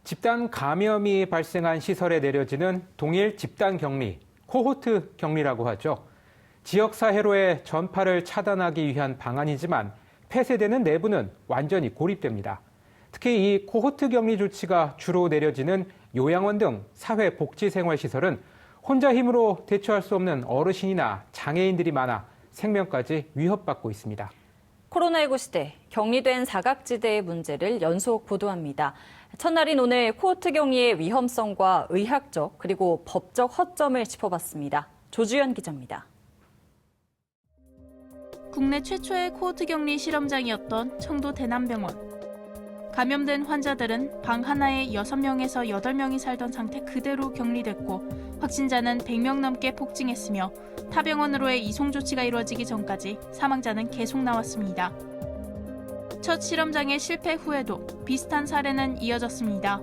집단 감염이 발생한 시설에 내려지는 동일 집단 격리, 코호트 격리라고 하죠. 지역사회로의 전파를 차단하기 위한 방안이지만 폐쇄되는 내부는 완전히 고립됩니다. 특히 이 코호트 격리 조치가 주로 내려지는 요양원 등 사회복지생활시설은 혼자 힘으로 대처할 수 없는 어르신이나 장애인들이 많아 생명까지 위협받고 있습니다. 코로나19 시대 격리된 사각지대의 문제를 연속 보도합니다. 첫날인 오늘 코호트 격리의 위험성과 의학적 그리고 법적 허점을 짚어봤습니다. 조주연 기자입니다. 국내 최초의 코호트 격리 실험장이었던 청도 대남병원. 감염된 환자들은 방 하나에 6명에서 8명이 살던 상태 그대로 격리됐고 확진자는 100명 넘게 폭증했으며 타 병원으로의 이송 조치가 이루어지기 전까지 사망자는 계속 나왔습니다. 첫 실험장의 실패 후에도 비슷한 사례는 이어졌습니다.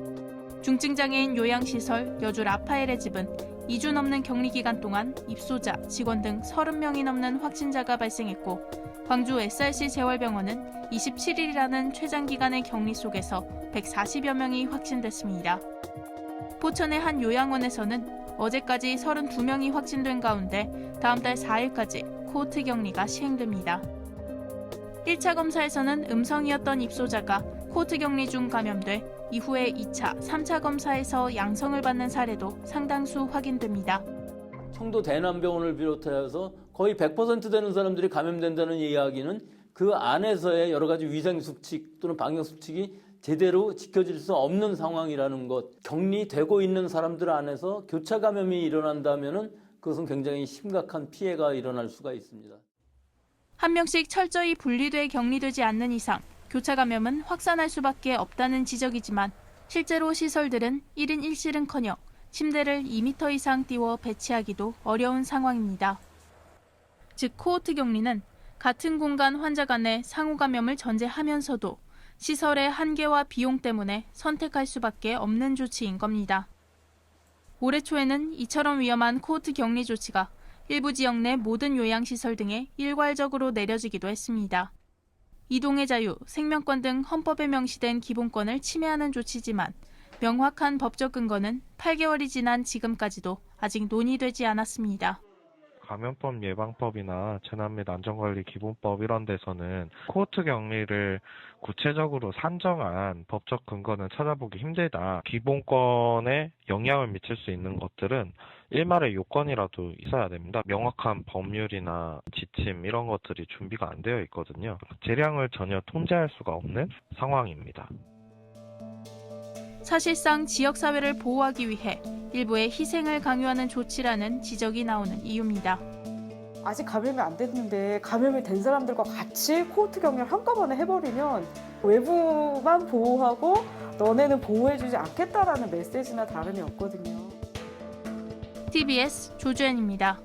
중증장애인 요양시설 여주 라파엘의 집은 2주 넘는 격리 기간 동안 입소자, 직원 등 30명이 넘는 확진자가 발생했고 광주 SRC 재활병원은 27일이라는 최장기간의 격리 속에서 140여 명이 확진됐습니다. 포천의 한 요양원에서는 어제까지 32명이 확진된 가운데 다음 달 4일까지 코호트 격리가 시행됩니다. 1차 검사에서는 음성이었던 입소자가 코호트 격리 중 감염돼 이후에 2차, 3차 검사에서 양성을 받는 사례도 상당수 확인됩니다. 청도 대남병원을 비롯해서 거의 100% 되는 사람들이 감염된다는 이야기는 그 안에서의 여러 가지 위생수칙 또는 방역수칙이 제대로 지켜질 수 없는 상황이라는 것. 격리되고 있는 사람들 안에서 교차 감염이 일어난다면 그것은 굉장히 심각한 피해가 일어날 수가 있습니다. 한 명씩 철저히 분리돼 격리되지 않는 이상 교차 감염은 확산할 수밖에 없다는 지적이지만 실제로 시설들은 1인 1실은커녕 침대를 2m 이상 띄워 배치하기도 어려운 상황입니다. 즉 코호트 격리는 같은 공간 환자 간의 상호 감염을 전제하면서도 시설의 한계와 비용 때문에 선택할 수밖에 없는 조치인 겁니다. 올해 초에는 이처럼 위험한 코호트 격리 조치가 일부 지역 내 모든 요양시설 등에 일괄적으로 내려지기도 했습니다. 이동의 자유, 생명권 등 헌법에 명시된 기본권을 침해하는 조치지만 명확한 법적 근거는 8개월이 지난 지금까지도 아직 논의되지 않았습니다. 감염법 예방법이나 재난 및 안전관리 기본법 이런 데서는 코호트 격리를 구체적으로 산정한 법적 근거는 찾아보기 힘들다. 기본권에 영향을 미칠 수 있는 것들은 일말의 요건이라도 있어야 됩니다. 명확한 법률이나 지침 이런 것들이 준비가 안 되어 있거든요. 재량을 전혀 통제할 수가 없는 상황입니다. 사실상 지역사회를 보호하기 위해 일부의 희생을 강요하는 조치라는 지적이 나오는 이유입니다. 아직 감염이 안 됐는데 감염이 된 사람들과 같이 코호트 격리를 한꺼번에 해버리면 외부만 보호하고 너네는 보호해주지 않겠다라는 메시지나 다름이 없거든요. TBS 조주연입니다.